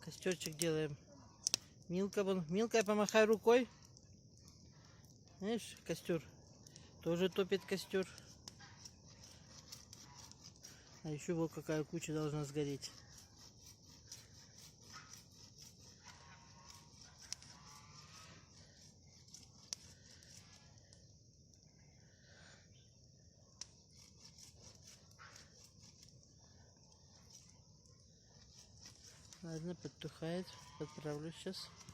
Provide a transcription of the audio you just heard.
Костерчик делаем. Милка, Милка, помахай рукой. Знаешь, костер. Тоже топит костер. А еще вот какая куча должна сгореть. Ладно, подтухает. Подправлю сейчас.